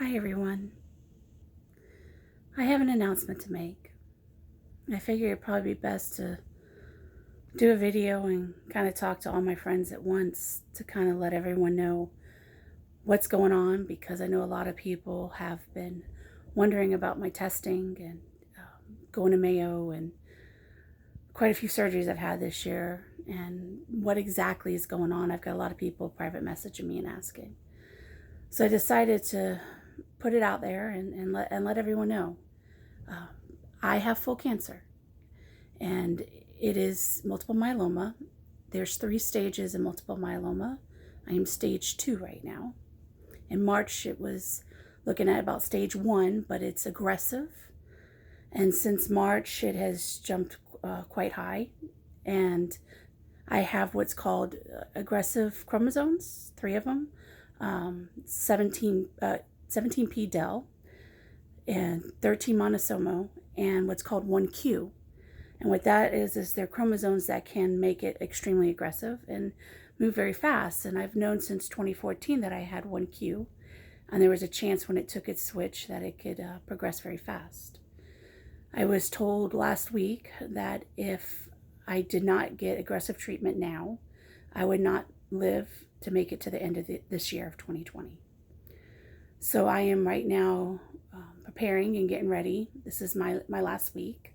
Hi everyone. I have an announcement to make. I figure it'd probably be best to do a video and kind of talk to all my friends at once to kind of let everyone know what's going on, because I know a lot of people have been wondering about my testing and going to Mayo and quite a few surgeries I've had this year and what exactly is going on. I've got a lot of people private messaging me and asking. So I decided to put it out there and let everyone know. Uh, I have full cancer, and it is multiple myeloma. There's 3 stages in multiple myeloma. I am stage 2 right now. In March, it was looking at about stage 1, but it's aggressive. And since March, it has jumped quite high. And I have what's called aggressive chromosomes, 3 of them, 17p del, and 13 monosomal, and what's called 1q. And what that is they're chromosomes that can make it extremely aggressive and move very fast. And I've known since 2014 that I had 1q, and there was a chance when it took its switch that it could progress very fast. I was told last week that if I did not get aggressive treatment now, I would not live to make it to the end of this year of 2020. So I am right now preparing and getting ready. This is my last week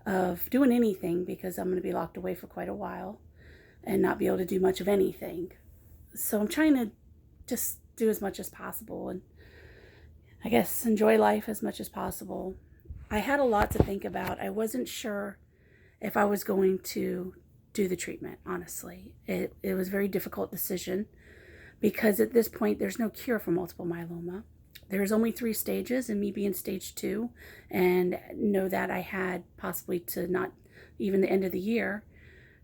of doing anything, because I'm going to be locked away for quite a while and not be able to do much of anything. So I'm trying to just do as much as possible and I guess enjoy life as much as possible. I had a lot to think about. I wasn't sure if I was going to do the treatment, honestly. It was a very difficult decision, because at this point there's no cure for multiple myeloma. There's only 3 stages, and me being stage 2, and know that I had possibly to not even the end of the year,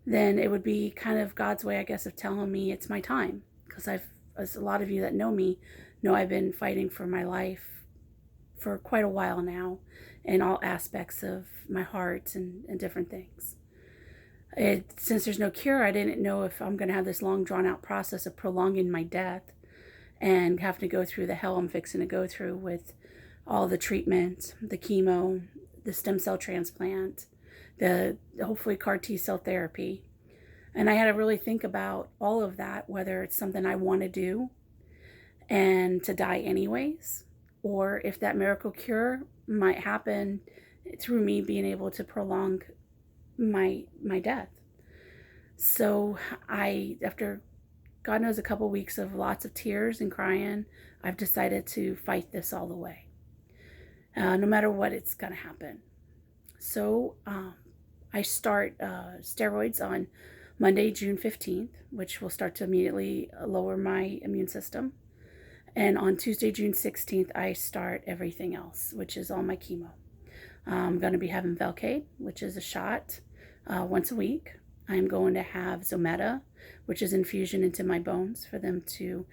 then it would be kind of God's way, I guess, of telling me it's my time. Because as a lot of you that know me know, I've been fighting for my life for quite a while now in all aspects of my heart and different things. Since there's no cure, I didn't know if I'm going to have this long drawn out process of prolonging my death and have to go through the hell I'm fixing to go through with all the treatment, the chemo, the stem cell transplant, the hopefully CAR T cell therapy. And I had to really think about all of that, whether it's something I want to do and to die anyways, or if that miracle cure might happen through me being able to prolong my death. So after God knows a couple weeks of lots of tears and crying, I've decided to fight this all the way, no matter what, it's gonna happen. So I start steroids on Monday, June 15th, which will start to immediately lower my immune system. And on Tuesday, June 16th, I start everything else, which is all my chemo. I'm going to be having Velcade, which is a shot once a week. I'm going to have Zometa, which is infusion into my bones for them to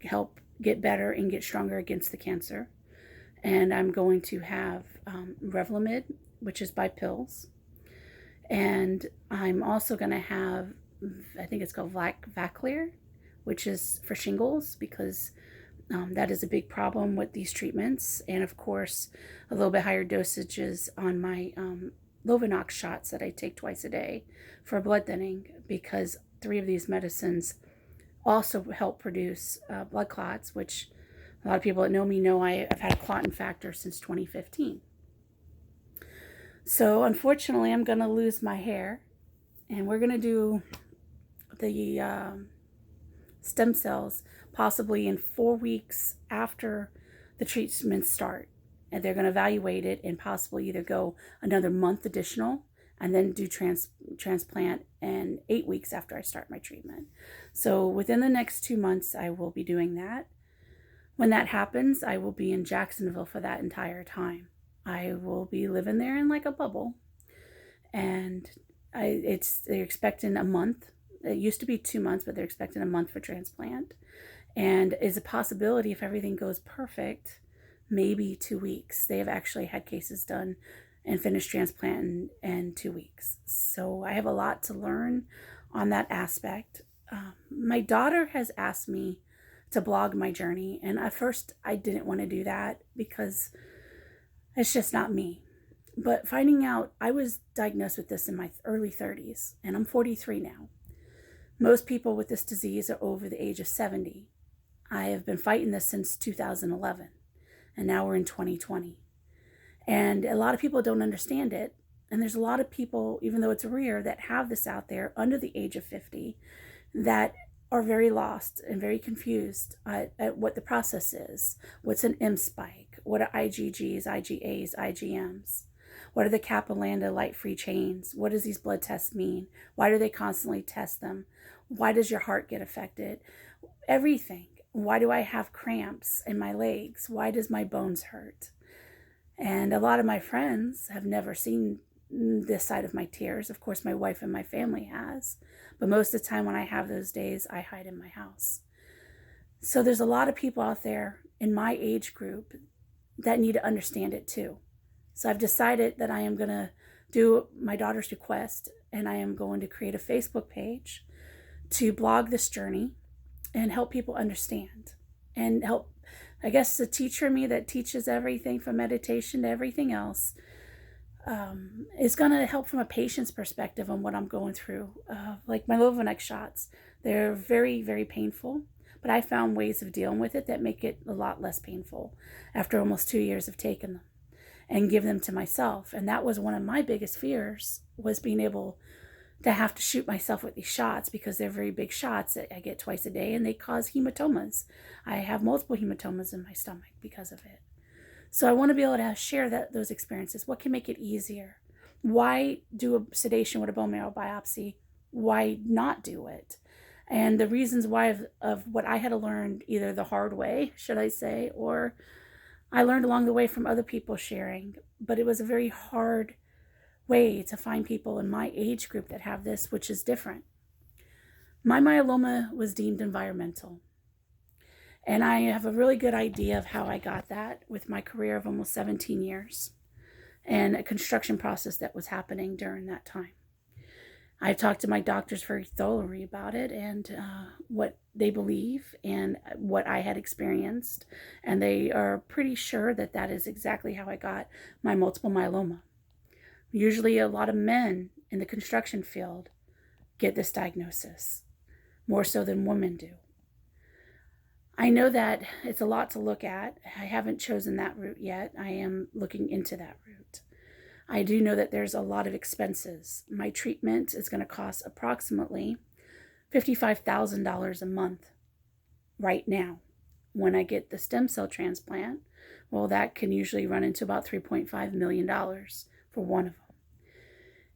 help get better and get stronger against the cancer. And I'm going to have Revlimid, which is by pills. And I'm also going to have, I think it's called Vaclear, which is for shingles, because that is a big problem with these treatments. And of course, a little bit higher dosages on my Lovenox shots that I take twice a day for blood thinning, because 3 of these medicines also help produce blood clots, which a lot of people that know me know I've had a clotting factor since 2015. So unfortunately, I'm going to lose my hair, and we're going to do the stem cells possibly in 4 weeks after the treatments start. And they're going to evaluate it and possibly either go another month additional and then do transplant in 8 weeks after I start my treatment. So within the next 2 months, I will be doing that. When that happens, I will be in Jacksonville for that entire time. I will be living there in like a bubble. And they're expecting a month. It used to be 2 months, but they're expecting a month for transplant. And is a possibility, if everything goes perfect, maybe 2 weeks. They have actually had cases done and finished transplant in 2 weeks. So I have a lot to learn on that aspect. My daughter has asked me to blog my journey. And at first, I didn't want to do that because it's just not me. But finding out I was diagnosed with this in my early 30s, and I'm 43 now. Most people with this disease are over the age of 70. I have been fighting this since 2011, and now we're in 2020. And a lot of people don't understand it. And there's a lot of people, even though it's rare, that have this out there under the age of 50 that are very lost and very confused at what the process is. What's an M spike? What are IgGs, IgAs, IgMs? What are the Kappa Lambda light-free chains? What does these blood tests mean? Why do they constantly test them? Why does your heart get affected? Everything. Why do I have cramps in my legs? Why does my bones hurt? And a lot of my friends have never seen this side of my tears. Of course, my wife and my family has. But most of the time when I have those days, I hide in my house. So there's a lot of people out there in my age group that need to understand it too. So I've decided that I am going to do my daughter's request, and I am going to create a Facebook page to blog this journey and help people understand and help, I guess, the teacher in me that teaches everything from meditation to everything else is going to help from a patient's perspective on what I'm going through. Like my Lovenox shots, they're very, very painful, but I found ways of dealing with it that make it a lot less painful after almost 2 years of taking them and give them to myself. And that was one of my biggest fears, was being able to have to shoot myself with these shots, because they're very big shots that I get twice a day, and they cause hematomas. I have multiple hematomas in my stomach because of it. So I want to be able to share those experiences. What can make it easier? Why do a sedation with a bone marrow biopsy? Why not do it? And the reasons why of what I had to learn, either the hard way, should I say, or I learned along the way from other people sharing. But it was a very hard way to find people in my age group that have this, which is different. My myeloma was deemed environmental. And I have a really good idea of how I got that with my career of almost 17 years and a construction process that was happening during that time. I've talked to my doctors very thoroughly about it and what they believe and what I had experienced. And they are pretty sure that that is exactly how I got my multiple myeloma. Usually a lot of men in the construction field get this diagnosis, more so than women do. I know that it's a lot to look at. I haven't chosen that route yet. I am looking into that route. I do know that there's a lot of expenses. My treatment is going to cost approximately $55,000 a month right now. When I get the stem cell transplant, well, that can usually run into about $3.5 million for one of them.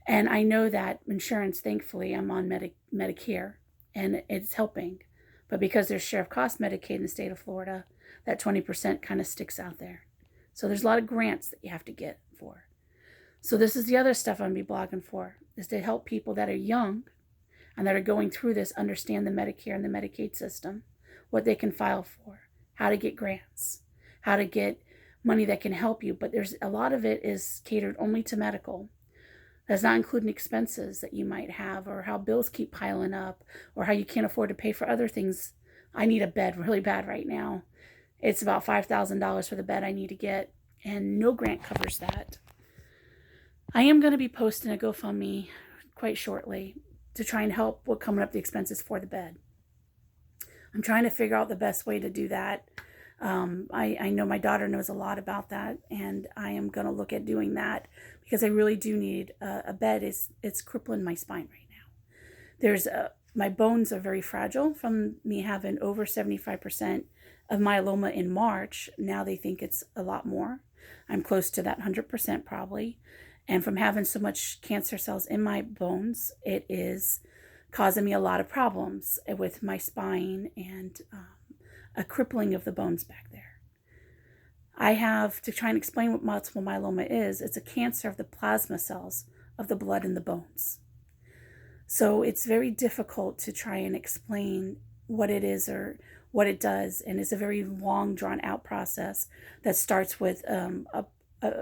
And I know that insurance, thankfully, I'm on Medicare, and it's helping. But because there's share of cost Medicaid in the state of Florida, that 20% kind of sticks out there. So there's a lot of grants that you have to get for. So this is the other stuff I'm going to be blogging for, is to help people that are young and that are going through this understand the Medicare and the Medicaid system, what they can file for, how to get grants, how to get money that can help you. But there's a lot of it is catered only to medical. That's not including expenses that you might have, or how bills keep piling up, or how you can't afford to pay for other things. I need a bed really bad right now. It's about $5,000 for the bed I need to get, and no grant covers that. I am going to be posting a GoFundMe quite shortly to try and help with coming up the expenses for the bed. I'm trying to figure out the best way to do that. I know my daughter knows a lot about that, and I am going to look at doing that because I really do need a bed. It's crippling my spine right now. My bones are very fragile from me having over 75% of myeloma in March. Now they think it's a lot more. I'm close to that 100% probably. And from having so much cancer cells in my bones, it is causing me a lot of problems with my spine and a crippling of the bones back there. I have to try and explain what multiple myeloma is. It's a cancer of the plasma cells of the blood in the bones. So it's very difficult to try and explain what it is or what it does. And it's a very long, drawn out process that starts with a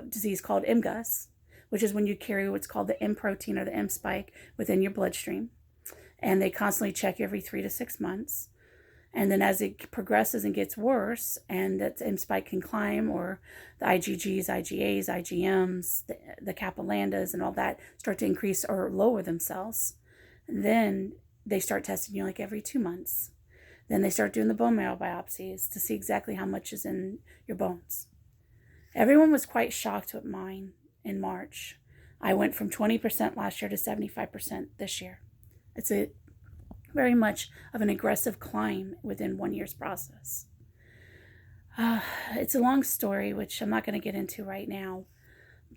disease called MGUS, which is when you carry what's called the M protein or the M spike within your bloodstream. And they constantly check you every 3 to 6 months. And then as it progresses and gets worse, and that M spike can climb, or the IgGs, IgAs, IgMs, the kappa lambdas, and all that start to increase or lower themselves, then they start testing you like every 2 months. Then they start doing the bone marrow biopsies to see exactly how much is in your bones. Everyone was quite shocked with mine in March. I went from 20% last year to 75% this year. It's a very much of an aggressive climb within 1 year's process. It's a long story, which I'm not going to get into right now.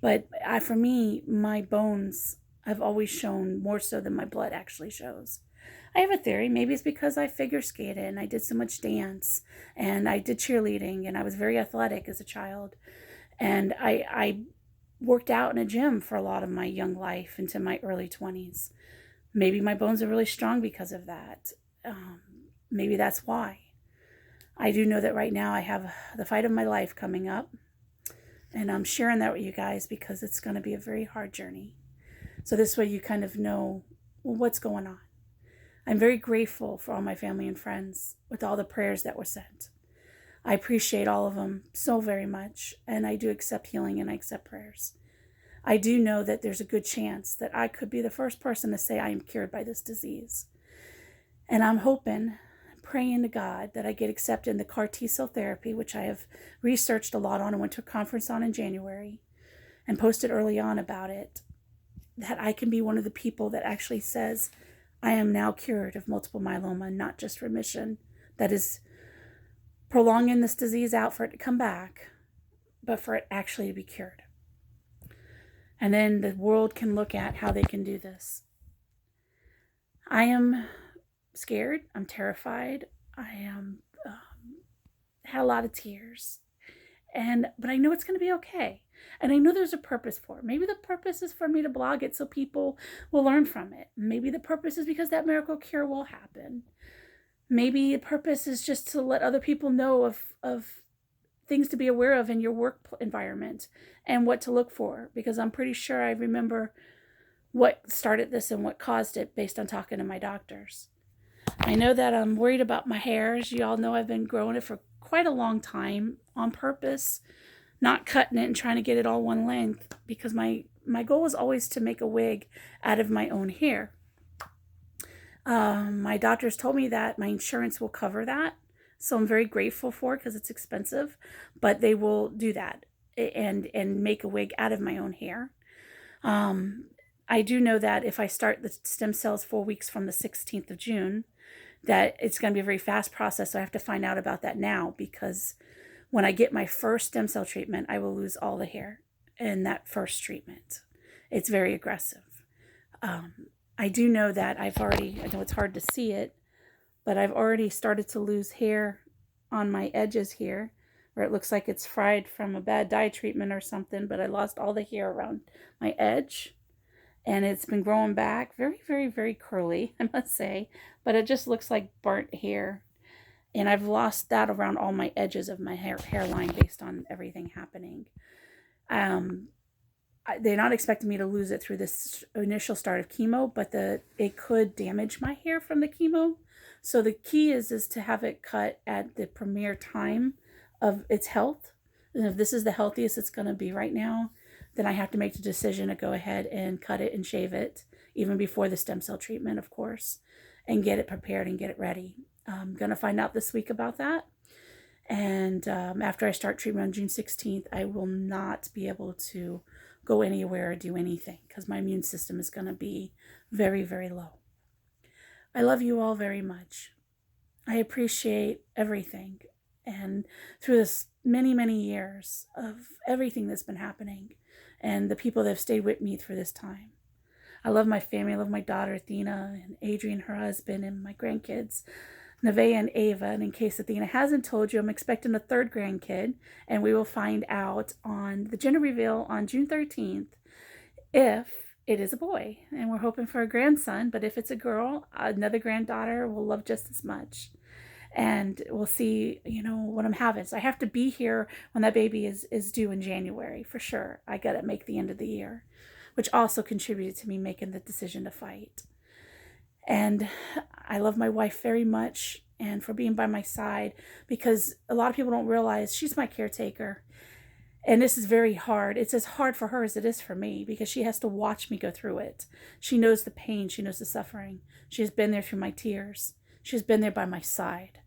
But for me, my bones have always shown more so than my blood actually shows. I have a theory. Maybe it's because I figure skated and I did so much dance and I did cheerleading and I was very athletic as a child. And I worked out in a gym for a lot of my young life into my early 20s. Maybe my bones are really strong because of that. Maybe that's why. I do know that right now I have the fight of my life coming up. And I'm sharing that with you guys because it's going to be a very hard journey. So this way you kind of know what's going on. I'm very grateful for all my family and friends with all the prayers that were sent. I appreciate all of them so very much. And I do accept healing and I accept prayers. I do know that there's a good chance that I could be the first person to say I am cured by this disease. And I'm hoping, praying to God that I get accepted in the CAR T-cell therapy, which I have researched a lot on and went to a conference on in January and posted early on about it, that I can be one of the people that actually says, I am now cured of multiple myeloma, not just remission. That is prolonging this disease out for it to come back, but for it actually to be cured. And then the world can look at how they can do this. I am scared. I'm terrified. I am had a lot of tears. But I know it's going to be okay. And I know there's a purpose for it. Maybe the purpose is for me to blog it so people will learn from it. Maybe the purpose is because that miracle cure will happen. Maybe the purpose is just to let other people know of things to be aware of in your work environment and what to look for. Because I'm pretty sure I remember what started this and what caused it based on talking to my doctors. I know that I'm worried about my hair. As you all know, I've been growing it for quite a long time on purpose, not cutting it and trying to get it all one length, because my goal is always to make a wig out of my own hair. My doctors told me that my insurance will cover that, so I'm very grateful for it because it's expensive, but they will do that and make a wig out of my own hair. I do know that if I start the stem cells 4 weeks from the 16th of June, that it's going to be a very fast process. So I have to find out about that now, because when I get my first stem cell treatment, I will lose all the hair in that first treatment. It's very aggressive. I do know that I know it's hard to see it, but I've already started to lose hair on my edges here, where it looks like it's fried from a bad dye treatment or something, but I lost all the hair around my edge. And it's been growing back, very, very, very curly, I must say, but it just looks like burnt hair. And I've lost that around all my edges of my hairline based on everything happening. They're not expecting me to lose it through this initial start of chemo, but it could damage my hair from the chemo. So the key is to have it cut at the premier time of its health. And if this is the healthiest it's going to be right now, then I have to make the decision to go ahead and cut it and shave it, even before the stem cell treatment, of course, and get it prepared and get it ready. I'm going to find out this week about that. And after I start treatment on June 16th, I will not be able to go anywhere or do anything because my immune system is going to be very, very low. I love you all very much. I appreciate everything. And through this many, many years of everything that's been happening and the people that have stayed with me through this time. I love my family. I love my daughter, Athena, and Adrian, her husband, and my grandkids, Nevaeh and Ava. And in case Athena hasn't told you, I'm expecting a third grandkid, and we will find out on the gender reveal on June 13th if it is a boy. And we're hoping for a grandson, but if it's a girl, another granddaughter will love just as much. And we'll see, what I'm having. So I have to be here when that baby is due in January, for sure. I got to make the end of the year, which also contributed to me making the decision to fight. And I love my wife very much, and for being by my side, because a lot of people don't realize she's my caretaker. And this is very hard. It's as hard for her as it is for me, because she has to watch me go through it. She knows the pain. She knows the suffering. She has been there through my tears. She's been there by my side.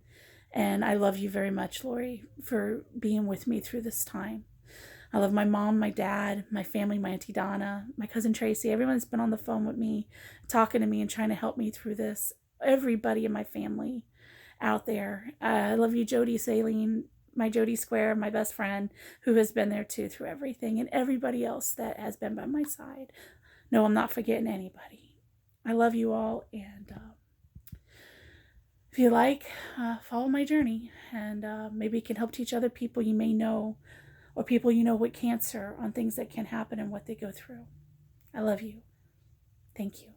And I love you very much, Lori, for being with me through this time. I love my mom, my dad, my family, my Auntie Donna, my cousin Tracy, everyone that's been on the phone with me, talking to me and trying to help me through this. Everybody in my family out there. I love you, Jody Saline, my Jody Square, my best friend, who has been there too through everything, and everybody else that has been by my side. No, I'm not forgetting anybody. I love you all, and if you like, follow my journey, and maybe it can help teach other people you may know, or people you know with cancer, on things that can happen and what they go through. I love you. Thank you.